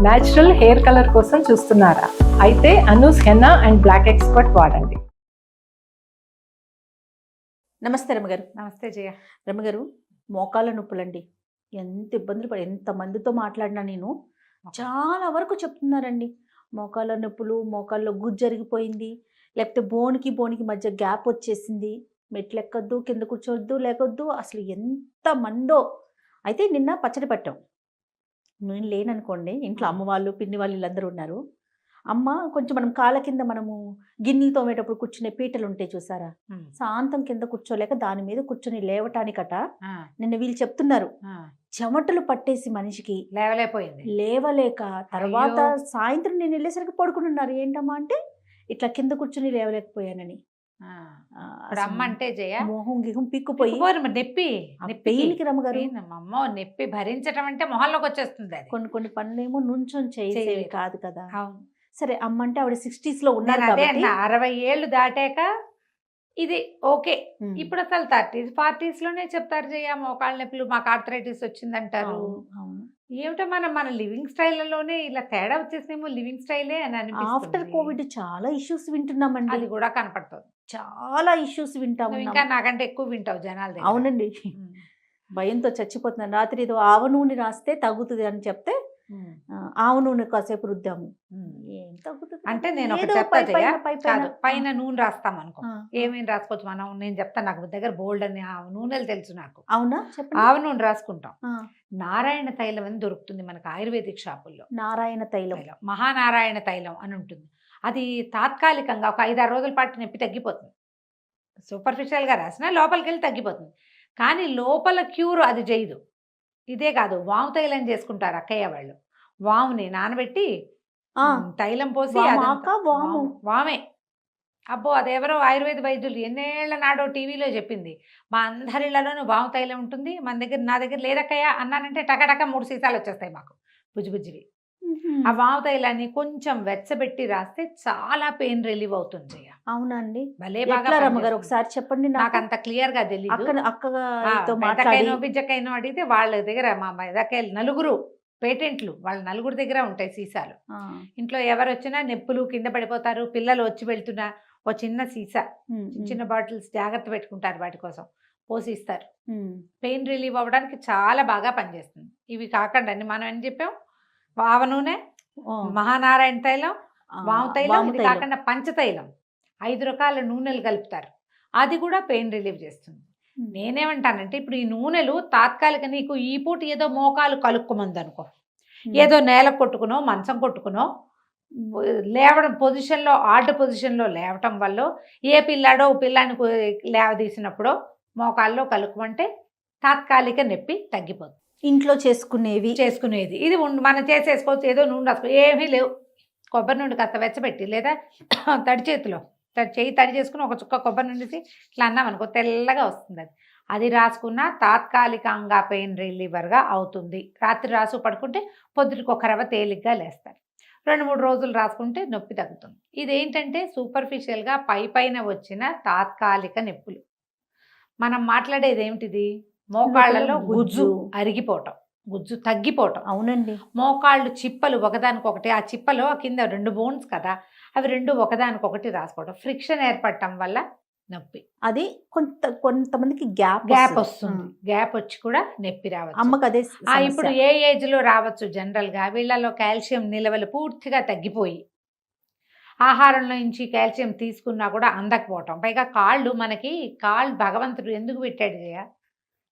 Natural hair colour కోసం చూస్తున్నారా? అయితే Anoos henna and black expert వాడండి. నమస్తే రమగారు. నమస్తే జయ. రమగారు, మోకాళ్ళ నొప్పులండి. ఎంత ఇబ్బందులు పడి ఎంతమందితో మాట్లాడినా నేను చాలా వరకు చెప్తున్నారండి. మోకాళ్ళ నొప్పులు, మోకాళ్ళలో గుజ్జు జరిగిపోయింది, లేకపోతే బోనికి మధ్య గ్యాప్ వచ్చేసింది, మెట్లు ఎక్కొద్దు, కింద కూర్చోవద్దు, లేకొద్దు, అసలు ఎంత మందో. అయితే నిన్న పచ్చడి పట్టాం. నేను లేననుకోండి, ఇంట్లో అమ్మ వాళ్ళు, పిన్ని వాళ్ళు వీళ్ళందరూ ఉన్నారు. అమ్మ కొంచెం మనం కాళ్ళ కింద మనము గిన్నెలు తోమేటప్పుడు కూర్చునే పీటలు ఉంటాయి చూసారా, శాంతం కింద కూర్చోలేక దాని మీద కూర్చొని లేవటానికట నిన్న వీళ్ళు చెప్తున్నారు చెమటలు పట్టేసి మనిషికి లేవలేక తర్వాత సాయంత్రం నేను వెళ్ళేసరికి పడుకున్నారు. ఏంటమ్మా అంటే ఇట్లా కింద కూర్చొని లేవలేకపోయానని. అమ్మ అంటే జయ మొహం గిహం పిక్కుపోయి నొప్పి పెయిన్కి రమ్మగారు. అమ్మో నొప్పి భరించడం అంటే మొహంలోకి వచ్చేస్తుంది. కొన్ని పనులేమో నుంచొని చేసేవి కాదు కదా. సరే, అమ్మ అంటే ఆవిడ 60s లో ఉన్నారు. 60 ఏళ్ళు దాటాక ఇది ఓకే. ఇప్పుడు అసలు 30s 40s లోనే చెప్తారు జయ మోకాళ్ళ నొప్పులు, మాకు ఆర్థరైటిస్ వచ్చిందంటారు. ఏమిటో మన లివింగ్ స్టైల్లోనే ఇలా తేడా వచ్చేసేమో, లివింగ్ స్టైలే అని అనిపిస్తుంది. ఆఫ్టర్ కోవిడ్ చాలా ఇష్యూస్ వింటున్నామండి. అది కూడా కనపడుతుంది. చాలా ఇష్యూస్ వింటాము. ఇంకా నాకంటే ఎక్కువ వింటావు జనాలు. అవునండి, భయంతో చచ్చిపోతున్నాను. రాత్రి ఏదో ఆవ నూనె రాస్తే తగ్గుతుంది అని చెప్తే ఆవ నూనె కాసేపు రుద్దాము. ఏం తగ్గుతుంది అంటే నేను పైన నూనె రాస్తాం అనుకో, ఏమేమి రాసుకోవచ్చు మనం. నేను చెప్తాను, నాకు దగ్గర బోల్డ్ అని నూనెలు తెలుసు నాకు. అవునా? ఆవ నూనె రాసుకుంటాం. నారాయణ తైలం అని దొరుకుతుంది మనకు ఆయుర్వేదిక్ షాపుల్లో. నారాయణ తైలం, మహానారాయణ తైలం అని ఉంటుంది. అది తాత్కాలికంగా ఒక 5-6 రోజుల పాటు నొప్పి తగ్గిపోతుంది. సూపర్ఫిషియల్గా రాసినా లోపలికి వెళ్ళి తగ్గిపోతుంది. కానీ లోపల క్యూర్ అది చేయదు. ఇదే కాదు, వాము తైలం చేసుకుంటారు అక్కయ్య వాళ్ళు. వాముని నానబెట్టి తైలం పోసి వామే. అబ్బో, అదెవరో ఆయుర్వేద వైద్యులు ఎన్నేళ్ల నాడో టీవీలో చెప్పింది. మా అందరిళ్లలోనూ వాము తైలం ఉంటుంది, నా దగ్గర లేదక్కయ్య అన్నానంటే టకటక 3 సీసాలు వచ్చేస్తాయి మాకు బుజ్జిబుజ్జివి. ఆ వాము తైలాన్ని కొంచెం వెచ్చబెట్టి రాస్తే చాలా పెయిన్ రిలీవ్ అవుతుంది. అవునండి, భలే బాగా. రమ్మగారు ఒకసారి చెప్పండి, నాకు అంత క్లియర్ గా తెలియదు. బిజ్జకైనా అడిగితే వాళ్ళ దగ్గర మా మెదకాయలు 4 పేటెంట్లు, వాళ్ళ 4 దగ్గర ఉంటాయి సీసాలు. ఇంట్లో ఎవరు వచ్చినా నొప్పులు, కింద పడిపోతారు, పిల్లలు వచ్చి వెళ్తున్నా ఒక చిన్న సీసా, చిన్న బాటిల్స్ జాగ్రత్త పెట్టుకుంటారు, వాటి కోసం పోసి ఇస్తారు. పెయిన్ రిలీవ్ అవ్వడానికి చాలా బాగా పనిచేస్తుంది. ఇవి కాకుండా మనం ఏం చెప్పాం, ఆవ నూనె, మహానారాయణ తైలం, వాము తైలం, ఇది కాకుండా పంచతైలం, 5 రకాల నూనెలు కలుపుతారు. అది కూడా పెయిన్ రిలీవ్ చేస్తుంది. నేనేమంటానంటే, ఇప్పుడు ఈ నూనెలు తాత్కాలిక, నీకు ఈ పూట ఏదో మోకాలు కలుక్కోమంది అనుకో, ఏదో నేల కొట్టుకునో మంచం కొట్టుకునో లేవడం పొజిషన్లో, ఆర్డ్ పొజిషన్లో లేవటం వల్ల ఏ పిల్లాడో పిల్లాన్ని లేవదీసినప్పుడో మోకాల్లో కలుక్కుమంటే తాత్కాలిక నొప్పి తగ్గిపోతుంది. ఇంట్లో చేసుకునేది ఇది మనం చేసేసుకోవచ్చు. ఏదో నూనె రాసుకో, ఏమీ లేవు. కొబ్బరి నూనె కాస్త వెచ్చబెట్టి, లేదా తడి చేతిలో చేయి తడి చేసుకుని ఒక చుక్క కొబ్బరి నూనె ఇట్లా అన్నాం అనుకో, తెల్లగా వస్తుంది. అది రాసుకున్న తాత్కాలికంగా పెయిన్ రిలీవర్గా అవుతుంది. రాత్రి రాసు పడుకుంటే పొద్దుటికి ఒక రవ్వ తేలిగ్గా లేస్తారు. 2-3 రోజులు రాసుకుంటే నొప్పి తగ్గుతుంది. ఇదేంటంటే సూపర్ఫిషియల్గా పైన వచ్చిన తాత్కాలిక నొప్పులు. మనం మాట్లాడేది ఏమిటిది, మోకాళ్ళలో గుజ్జు అరిగిపోవటం, గుజ్జు తగ్గిపోవటం. అవునండి, మోకాళ్ళు చిప్పలు ఒకదానికొకటి, ఆ చిప్పలో కింద 2 బోన్స్ కదా, అవి 2 ఒకదానికొకటి రాసుకోవడం, ఫ్రిక్షన్ ఏర్పడటం వల్ల నొప్పి. అది కొంతమందికి గ్యాప్ వస్తుంది. గ్యాప్ వచ్చి కూడా నొప్పి రావచ్చు. అమ్మకి అదే. ఇప్పుడు ఏ ఏజ్ లో రావచ్చు, జనరల్ గా వీళ్ళలో కాల్షియం నిలవలు పూర్తిగా తగ్గిపోయి ఆహారంలో నుంచి కాల్షియం తీసుకున్నా కూడా అందకపోవటం. పైగా కాళ్ళు భగవంతుడు ఎందుకు పెట్టాడు జయ,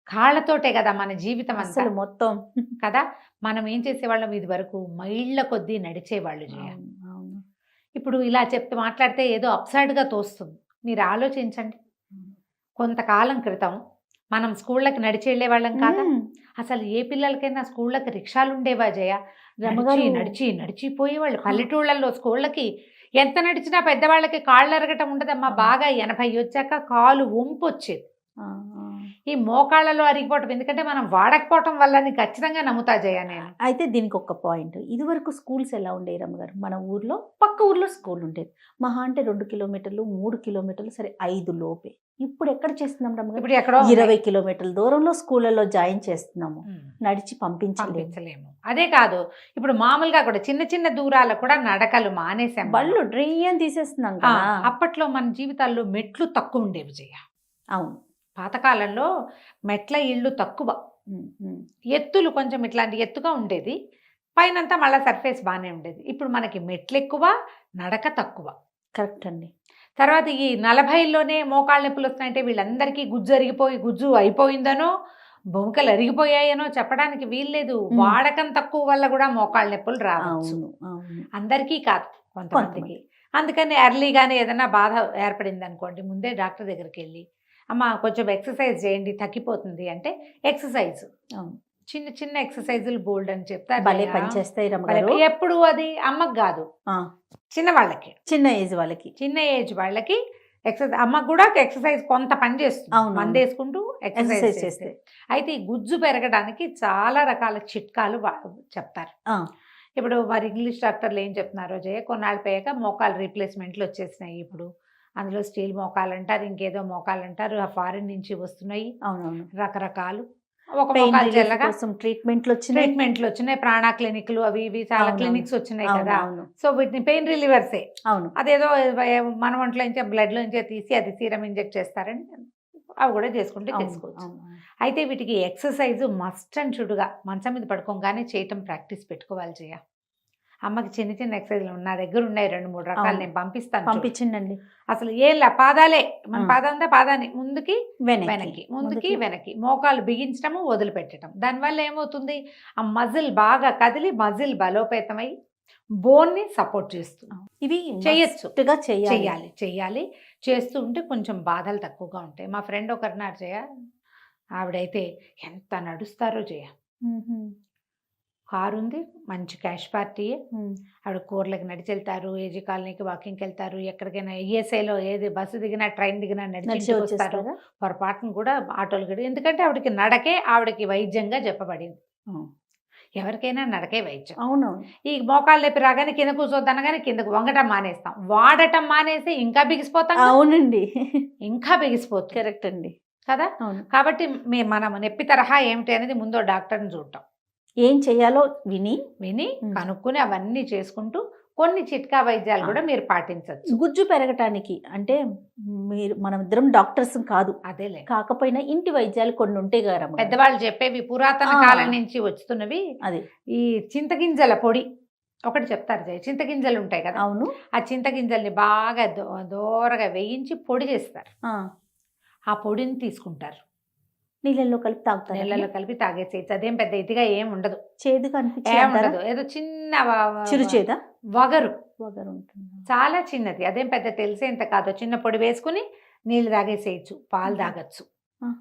కాళ్ళతోటే కదా మన జీవితం అసలు మొత్తం కదా. మనం ఏం చేసేవాళ్ళం, ఇది వరకు మైళ్ళ కొద్దీ నడిచేవాళ్ళు జయ. ఇప్పుడు ఇలా మాట్లాడితే ఏదో అప్సైడ్గా తోస్తుంది. మీరు ఆలోచించండి, కొంతకాలం క్రితం మనం స్కూళ్ళకి నడిచి వెళ్ళేవాళ్ళం కాదా. అసలు ఏ పిల్లలకైనా స్కూళ్ళకి రిక్షాలు ఉండేవా జయ? నడిచిపోయేవాళ్ళు. పల్లెటూళ్ళల్లో స్కూళ్ళకి ఎంత నడిచినా పెద్దవాళ్ళకి కాళ్ళు ఎరగటం ఉండదమ్మా. బాగా 80 వచ్చాక కాలు వంపు వచ్చేది. ఈ మోకాళ్ళలో అరిగిపోవటం ఎందుకంటే మనం వాడకపోవటం వల్ల ఖచ్చితంగా నమ్ముతా జయ నేను. అయితే దీనికి ఒక పాయింట్, ఇది వరకు స్కూల్స్ ఎలా ఉండేవి రమ్మగారు? మన ఊర్లో పక్క ఊర్లో స్కూల్ ఉండేది, మహా అంటే 2 కిలోమీటర్లు 3 కిలోమీటర్లు, సరే 5 లోపే. ఇప్పుడు ఎక్కడ చేస్తున్నాం రమ్మగారు? ఇప్పుడు ఎక్కడో 20 కిలోమీటర్ల దూరంలో స్కూళ్ళలో జాయిన్ చేస్తున్నాము, నడిచి పంపించలేము. పంపించలేము. అదే కాదు, ఇప్పుడు మామూలుగా కూడా చిన్న చిన్న దూరాలకు కూడా నడకలు మానేసాం. బళ్ళు డ్రైన్ తీసేస్తున్నాం కదా. అప్పట్లో మన జీవితాల్లో మెట్లు తక్కువ ఉండేవి జయ. అవును, పాతకాలంలో మెట్ల ఇళ్ళు తక్కువ, ఎత్తులు కొంచెం ఇట్లాంటి ఎత్తుగా ఉండేది, పైనంతా మళ్ళీ సర్ఫేస్ బాగానే ఉండేది. ఇప్పుడు మనకి మెట్లు ఎక్కువ, నడక తక్కువ. కరెక్ట్ అండి. తర్వాత ఈ 40లోనే మోకాళ్ళ నొప్పులు వస్తున్నాయంటే వీళ్ళందరికీ గుజ్జు అయిపోయిందనో బొంకలు అరిగిపోయాయనో చెప్పడానికి వీల్లేదు. వాడకం తక్కువ వల్ల కూడా మోకాళ్ళ నొప్పులు రావచ్చు. అందరికీ కాదు, కొంతమందికి. అందుకని ఎర్లీగానే ఏదైనా బాధ ఏర్పడింది అనుకోండి, ముందే డాక్టర్ దగ్గరికి వెళ్ళి అమ్మ కొంచెం ఎక్సర్సైజ్ చేయండి తగ్గిపోతుంది అంటే ఎక్సర్సైజ్, చిన్న చిన్న ఎక్సర్సైజులు బోల్డ్ అని చెప్తారు. భలే పనిచేస్తాయి రమ్మగారు. ఎప్పుడు అది అమ్మకు కాదు, చిన్న వాళ్ళకి, చిన్న ఏజ్ వాళ్ళకి ఎక్సర్సైజ్. అమ్మకు కూడా ఎక్సర్సైజ్ కొంత పని చేస్తుంది, మందేసుకుంటూ ఎక్సర్సైజ్ చేస్తే. అయితే ఈ గుజ్జు పెరగడానికి చాలా రకాల చిట్కాలు చెప్తారు. ఇప్పుడు మరి ఇంగ్లీష్ డాక్టర్లు ఏం చెప్తున్నారో జయ, కొన్నాళ్ళు పోయాక మోకాలు రీప్లేస్మెంట్లు వచ్చేసినాయి. ఇప్పుడు అందులో స్టీల్ మోకాలు అంటారు, ఇంకేదో మోకాలు అంటారు, ఫారిన్ నుంచి వస్తున్నాయి. అవునవును, రకరకాలు. ఒక మోకాలు జల్లగా ట్రీట్మెంట్లు వచ్చినాయి, ప్రాణా క్లినిక్లు అవి ఇవి చాలా క్లినిక్స్ వచ్చినాయి కదా. సో వీటిని పెయిన్ రిలీవర్సే. అవును, అదేదో మన ఒంట్లో నుంచే బ్లడ్లో నుంచే తీసి అది సీరం ఇంజెక్ట్ చేస్తారని అవి కూడా చేసుకుంటే చేసుకోవచ్చు. అయితే వీటికి ఎక్సర్సైజ్ మస్ట్ అండ్ షుడ్గా మంచం మీద పడుకోగానే చేయటం ప్రాక్టీస్ పెట్టుకోవాలి జయ. అమ్మకి చిన్న చిన్న ఎక్సర్సైజ్లు నా దగ్గర ఉన్నాయి 2-3 రకాలు, నేను పంపించండి. అసలు ఏం పాదాలే, మన పాదంతా పాదాన్ని ముందుకి వెనక్కి, ముందుకి వెనక్కి, మోకాలు బిగించడము వదిలిపెట్టడం. దానివల్ల ఏమవుతుంది, ఆ మజిల్ బాగా కదిలి మజిల్ బలోపేతమై బోన్ని సపోర్ట్ చేస్తుంది. ఇవి చేయొచ్చు, చెయ్యాలి. చేస్తూ ఉంటే కొంచెం బాధలు తక్కువగా ఉంటాయి. మా ఫ్రెండ్ ఒకరినారు జయ, ఆవిడైతే ఎంత నడుస్తారో జయ. కారు ఉంది, మంచి క్యాష్ పార్టీయే. ఆవిడ కూరలకు నడిచి వెళ్తారు, ఏజీ కాలనీకి వాకింగ్కి వెళ్తారు, ఎక్కడికైనా ఈఎస్ఐలో ఏది బస్సు దిగినా ట్రైన్ దిగినా నడిచి వస్తారు. పొరపాటును కూడా ఆటోలు గడి, ఎందుకంటే ఆవిడకి నడకే ఆవిడకి వైద్యంగా చెప్పబడింది. ఎవరికైనా నడకే వైద్యం. అవునవును. ఈ మోకాళ్ళు నొప్పి రాగానే కింద కూర్చోద్దనగానే కిందకు వంగటం మానేస్తాం, వాడటం మానేసి ఇంకా బిగిసిపోతాం. అవునండి, ఇంకా బిగిసిపోతుంది. కరెక్ట్ అండి కదా. కాబట్టి మనం నొప్పి తరహా ఏమిటి అనేది ముందు డాక్టర్ని చూడటం, ఏం చేయాలో విని కనుక్కుని అవన్నీ చేసుకుంటూ కొన్ని చిట్కా వైద్యాలు కూడా మీరు పాటించవచ్చు. గుజ్జు పెరగటానికి అంటే మనం ఇద్దరం డాక్టర్స్ కాదు, అదేలే, కాకపోయినా ఇంటి వైద్యాలు కొన్ని ఉంటాయి కదా పెద్దవాళ్ళు చెప్పేవి, పురాతన కాలం నుంచి వస్తున్నవి. అదే ఈ చింతగింజల పొడి ఒకటి చెప్తారు జయ. చింతగింజలు ఉంటాయి కదా. అవును. ఆ చింతగింజల్ని బాగా దోరగా వేయించి పొడి చేస్తారు. ఆ పొడిని తీసుకుంటారు, నీళ్ళల్లో కలిపి తాగుతారు. నీళ్ళలో కలిపి తాగేసేయచ్చు. అదేం పెద్ద ఇదిగా ఏం ఉండదు, చేదుగా ఉండదు. ఏదో చిన్న చిరుచేదా వగరు ఉంటుంది, చాలా చిన్నది. అదేం పెద్ద తెలిసేంత కాదు. చిన్న పొడి వేసుకుని నీళ్ళు తాగేసేయచ్చు, పాలు తాగొచ్చు.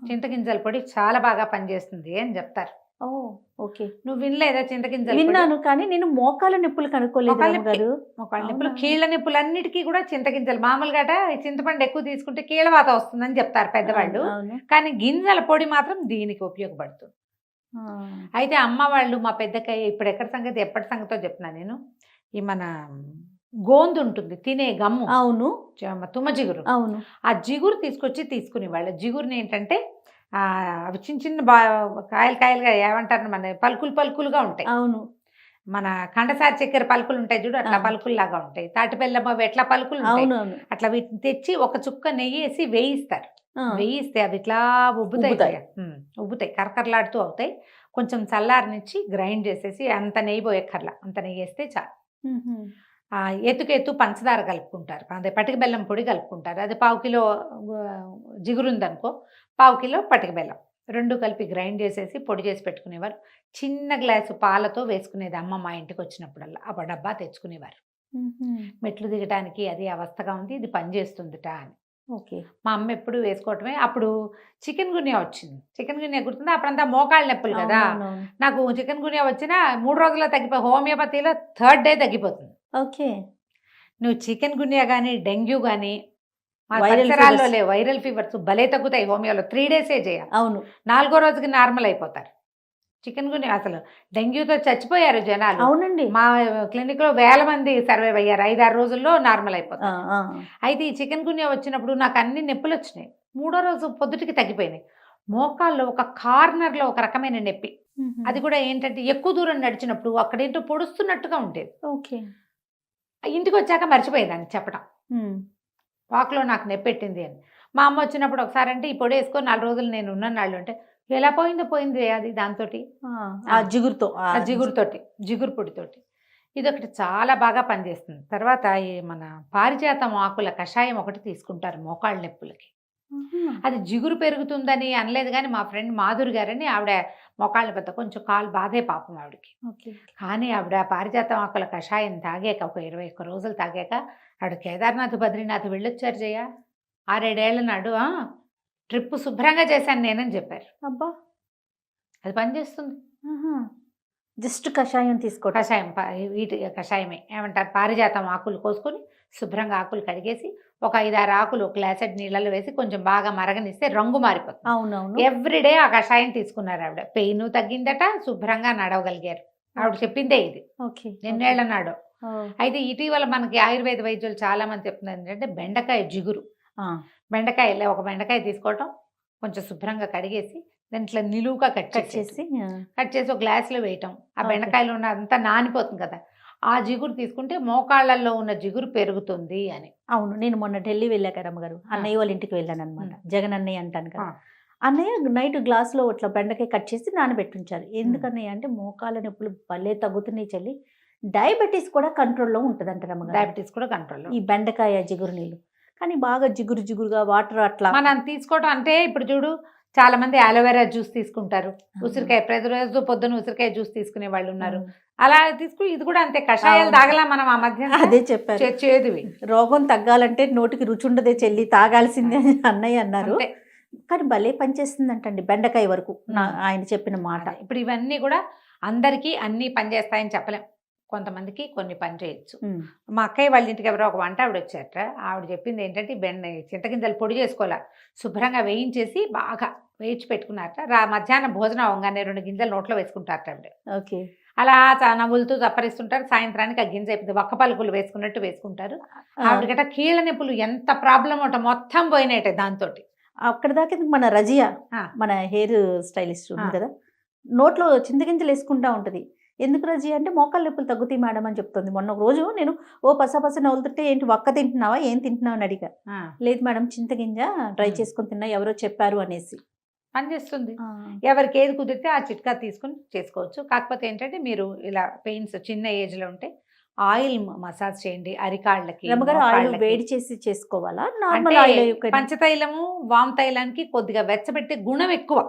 చింతగింజల పొడి చాలా బాగా పనిచేస్తుంది అని చెప్తారు. ఓకే, నువ్వు వినలేదా చింతగింజలు? విన్నాను, కానీ నేను మోకాల నొప్పులు కనుక్కోలేదు. మోకాళ్ళ నొప్పులు, కీళ్ళ నొప్పులు అన్నిటికీ కూడా చింతగింజలు. మామూలుగా చింతపండు ఎక్కువ తీసుకుంటే కీళ్ళవాత వస్తుందని చెప్తారు పెద్దవాళ్ళు, కానీ గింజల పొడి మాత్రం దీనికి ఉపయోగపడుతుంది. అయితే అమ్మ వాళ్ళు మా పెద్దకాయ ఇప్పుడు ఎప్పటి సంగతో చెప్తున్నా నేను, ఈ మన గోందు ఉంటుంది తినే గమ్ము, అవును, తుమ్మ జిగురు, అవును, ఆ జిగురు తీసుకునేవాళ్ళు. జిగురుని ఏంటంటే అవి చిన్న చిన్న కాయలుగా ఏమంటారు, మన పలుకులుగా ఉంటాయి. అవును, మన కండసారి చక్కెర పలుకులు ఉంటాయి చూడు, అట్లా పలుకుల్లాగా ఉంటాయి. తాటి బెల్లం అవి ఎట్లా పలుకులు ఉంటాయి, అట్లా వీటిని తెచ్చి ఒక చుక్క నెయ్యి వేసి వేయిస్తారు. వేయిస్తే అవి ఇట్లా ఉబ్బుతాయి, కరకరలాడుతూ అవుతాయి. కొంచెం చల్లారనిచ్చి గ్రైండ్ చేసేసి అంత నెయ్యి పోయక్కర్లా, అంత నెయ్యి వేస్తే చాలు. ఎత్తు పంచదార కలుపుకుంటారు, అదే పటిక బెల్లం పొడి కలుపుకుంటారు. అది 1/4 కిలో జిగురు ఉందనుకో, 1/4 కిలో పటిక బెల్లం 2 కలిపి గ్రైండ్ చేసేసి పొడి చేసి పెట్టుకునేవారు. చిన్న గ్లాసు పాలతో వేసుకునేది అమ్మ మా ఇంటికి వచ్చినప్పుడల్లా. ఆ డబ్బా తెచ్చుకునేవారు. మెట్లు దిగటానికి అది అవస్థగా ఉంది, ఇది పనిచేస్తుందిట అని. ఓకే, మా అమ్మ ఎప్పుడు వేసుకోవటమే. అప్పుడు చికెన్ గున్యా వచ్చింది, చికెన్ గున్యా గుర్తుందా? అప్పుడంతా మోకాళ్ళ నొప్పులు కదా. నాకు చికెన్ గున్యా వచ్చినా 3 రోజుల్లో తగ్గిపోయి, హోమియోపతిలో 3rd డే తగ్గిపోతుంది. ఓకే, నువ్వు చికెన్ గున్యా కానీ డెంగ్యూ కానీ మా వైరల్ పరిసరాల్లో ఫీవర్స్. లేవు వైరల్ ఫీవర్స్ భలే తగ్గుతాయి హోమియోలో 3 డేసే చేయాలి. అవును. 4వ రోజుకి నార్మల్ అయిపోతారు. చికెన్ గున్యా అసలు డెంగ్యూతో చచ్చిపోయారు జనాలు. అవునండి. మా క్లినిక్ లో వేల మంది సర్వైవ్ అయ్యారు. 5-6 రోజుల్లో నార్మల్ ఆ, అయిపోతారు. ఆ. అయితే ఈ చికెన్ గున్యా వచ్చినప్పుడు నాకు అన్ని నొప్పులు వచ్చినాయి. 3వ రోజు పొద్దుటికి తగ్గిపోయినాయి. మోకాల్లో ఒక కార్నర్ లో ఒక రకమైన నొప్పి. అది కూడా ఏంటంటే ఎక్కువ దూరం నడిచినప్పుడు అక్కడేంటో పొడుస్తున్నట్టుగా ఉండేది. ఓకే. ఇంటికి వచ్చాక మర్చిపోయేదాన్ని చెప్పడం, వాక్లో నాకు నొప్పెట్టింది అని. మా అమ్మ వచ్చినప్పుడు ఒకసారి అంటే ఈ పొడి వేసుకొని 4 రోజులు నేను ఉన్న నాళ్ళు అంటే ఎలా పోయింది అది దాంతోటి ఆ జిగురుతో, ఆ జిగురుతోటి, జిగురు పొడితోటి. ఇదొకటి చాలా బాగా పనిచేస్తుంది. తర్వాత ఈ మన పారిజాతం ఆకుల కషాయం ఒకటి తీసుకుంటారు మోకాళ్ళ నొప్పులకి. అది జిగురు పెరుగుతుందని అనలేదు కానీ మా ఫ్రెండ్ మాధురి గారని ఆవిడ మోకాళ్ళ పెద్ద కొంచెం కాలు బాధే పాపం ఆవిడకి. ఓకే. కానీ ఆవిడ పారిజాతం ఆకుల కషాయం తాగాక ఒక 21 రోజులు తాగాక ఆవిడ కేదార్నాథ్ బద్రీనాథ్ వెళ్ళొచ్చారు జయ. 6-7 ఏళ్ల నాడు ట్రిప్ శుభ్రంగా చేశాను నేనని చెప్పారు. అబ్బా, అది పనిచేస్తుంది. జస్ట్ కషాయం తీసుకోవటం. కషాయం వీటి కషాయమే ఏమంటారు, పారిజాతం ఆకులు కోసుకొని శుభ్రంగా ఆకులు కడిగేసి ఒక 5-6 ఆకులు ఒక గ్లాసెడ్ నీళ్ళలో వేసి కొంచెం బాగా మరగనిస్తే రంగు మారిపోతుంది. అవునవును. ఎవ్రీడే ఆ కషాయం తీసుకున్నారు ఆవిడ. పెయిన్ తగ్గిందట, శుభ్రంగా నడవగలిగారు. ఆవిడ చెప్పిందే ఇది. ఓకే. ఎన్నేళ్ల నాడో. అయితే ఇటీవల మనకి ఆయుర్వేద వైద్యులు చాలా మంది చెప్తున్నారు ఏంటంటే బెండకాయ జిగురు. ఒక బెండకాయ తీసుకోవటం, కొంచెం శుభ్రంగా కడిగేసి దాంట్లో నిలువుగా కట్ చేసి ఒక గ్లాసులో వేయటం. ఆ బెండకాయలో ఉన్న అంతా నానిపోతుంది కదా, ఆ జిగురు తీసుకుంటే మోకాళ్ళల్లో ఉన్న జిగురు పెరుగుతుంది అని. అవును. నేను మొన్న ఢిల్లీ వెళ్ళాక రమ్మగారు అన్నయ్య వాళ్ళ ఇంటికి వెళ్ళాను అనమాట. జగన్ అన్నయ్య అంటాను కదా. అన్నయ్య నైట్ గ్లాస్లో ఇట్లా బెండకాయ కట్ చేసి నానబెట్టించారు. ఎందుకన్నయ్య అంటే మోకాళ్ళ నొప్పులు భలే తగ్గుతున్నాయి చెల్లి, డయాబెటీస్ కూడా కంట్రోల్లో ఉంటుంది అంట రమ్మగారు. డయాబెటీస్ కూడా కంట్రోల్లో ఈ బెండకాయ జిగురు నీళ్ళు. కానీ బాగా జిగురుగా వాటర్ అట్లా మనం తీసుకోవడం అంటే ఇప్పుడు చూడు చాలా మంది అలోవెరా జ్యూస్ తీసుకుంటారు, ఉసిరికాయ ప్రతిరోజు పొద్దున్న ఉసిరికాయ జ్యూస్ తీసుకునే వాళ్ళు ఉన్నారు. అలా తీసుకుని ఇది కూడా అంతే, కషాయాలు తాగలా మనం ఆ మధ్య. అదే చెప్పారు, చేదువి. రోగం తగ్గాలంటే నోటికి రుచి ఉండదే చెల్లి, తాగాల్సిందే అని అన్నయ్య అన్నారు. కానీ భలే పనిచేస్తుంది అంటండి బెండకాయ వరకు ఆయన చెప్పిన మాట. ఇప్పుడు ఇవన్నీ కూడా అందరికీ అన్నీ పనిచేస్తాయని చెప్పలేం, కొంతమందికి కొన్ని పని చేయొచ్చు. మా అక్కయ్య వాళ్ళ ఇంటికి ఎవరో ఒక వంట ఆవిడ వచ్చారట. ఆవిడ చెప్పింది ఏంటంటే చింతగింజలు పొడి చేసుకోవాలా, శుభ్రంగా వేయించేసి బాగా వేయించి పెట్టుకున్నారట. మధ్యాహ్నం భోజనం అవగానే 2 గింజలు నోట్లో వేసుకుంటారట ఆవిడ. ఓకే. అలా నవ్వులుతూ చప్పరిస్తుంటారు. సాయంత్రానికి ఆ గింజ అయిపోతుంది, ఒక్క పలుకులు వేసుకున్నట్టు వేసుకుంటారు. ఆవిడగట కీళ్ళ నొప్పులు ఎంత ప్రాబ్లం ఉంట మొత్తం పోయినట్టే దాంతో. అక్కడ దాకా మన రజియా, మన హెయిర్ స్టైలిస్ట్ ఉంది కదా, నోట్లో చింతగింజలు వేసుకుంటా ఉంటది. ఎందుకు రజీ అంటే మోకాళ్ళ నొప్పులు తగ్గుతాయి మేడం అని చెప్తుంది. మొన్న ఒక రోజు నేను పస నవ్వుతుంటే ఏంటి వక్క తింటున్నావా, ఏం తింటున్నావు అని అడిగా. లేదు మేడం చింతగింజ డ్రై చేసుకుని తిన్నా, ఎవరో చెప్పారు అనేసి. పనిచేస్తుంది. ఎవరికి ఏది కుదిరితే ఆ చిట్కా తీసుకుని చేసుకోవచ్చు. కాకపోతే ఏంటంటే మీరు ఇలా పెయిన్స్ చిన్న ఏజ్ లో ఉంటే ఆయిల్ మసాజ్ చేయండి అరికాళ్ళకి. ఆయిల్ వేడి చేసి చేసుకోవాలా, నార్మల్ ఆయిల్? పంచతైలము వామ్ తైలానికి కొద్దిగా వెచ్చబెట్టే గుణం ఎక్కువ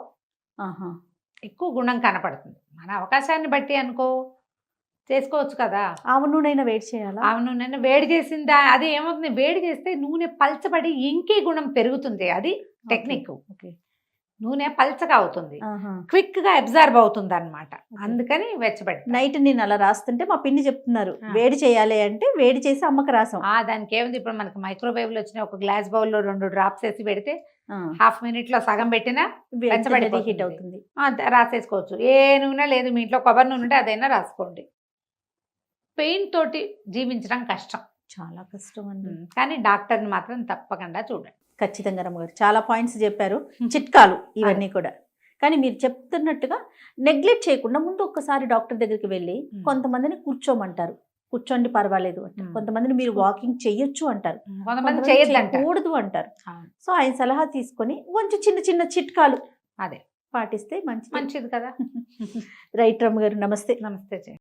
గుణం కనపడుతుంది. మన అవకాశాన్ని బట్టి అనుకో చేసుకోవచ్చు కదా. ఆవు నూనె వేడి చేయాలా? ఆవు నూనె వేడి చేసిందా, అది ఏమవుతుంది, వేడి చేస్తే నూనె పల్చబడి ఇంకీ గుణం పెరుగుతుంది. అది టెక్నిక్. నూనె పల్చగా అవుతుంది, క్విక్ గా అబ్జర్వ్ అవుతుంది అనమాట. అందుకని వెచ్చబెట్టి నైట్ నేను అలా రాస్తుంటే మా పిన్ని చెప్తున్నారు వేడి చేయాలి అంటే వేడి చేసి అమ్మకి రాసాం. దానికి ఏముంది, ఇప్పుడు మనకి మైక్రోవేవ్ లో వచ్చిన ఒక గ్లాస్ బౌల్ లో 2 డ్రాప్స్ వేసి పెడితే హాఫ్ మినిట్ లో సగం పెట్టినా వెచ్చబడి హీట్ అవుతుంది. రాసేసుకోవచ్చు. ఏ నూనె లేదు మీ ఇంట్లో, కొబ్బరి నూనె ఉంటే అదైనా రాసుకోండి. పెయిన్ తోటి జీవించడం కష్టం, చాలా కష్టం అండి. కానీ డాక్టర్ని మాత్రం తప్పకుండా చూడండి. ఖచ్చితంగా రమ్మగారు చాలా పాయింట్స్ చెప్పారు, చిట్కాలు ఇవన్నీ కూడా. కానీ మీరు చెప్తున్నట్టుగా నెగ్లెక్ట్ చేయకుండా ముందు ఒక్కసారి డాక్టర్ దగ్గరికి వెళ్ళి, కొంతమందిని కూర్చోమంటారు, కూర్చోండి పర్వాలేదు అంటారు, కొంతమందిని మీరు వాకింగ్ చెయ్యొచ్చు అంటారు, కొంతమంది చేయకూడదు అంటారు. సో ఆయన సలహా తీసుకొని కొంచెం చిన్న చిన్న చిట్కాలు అదే పాటిస్తే మంచిది కదా. రైట్ రమ్మగారు, నమస్తే. నమస్తే.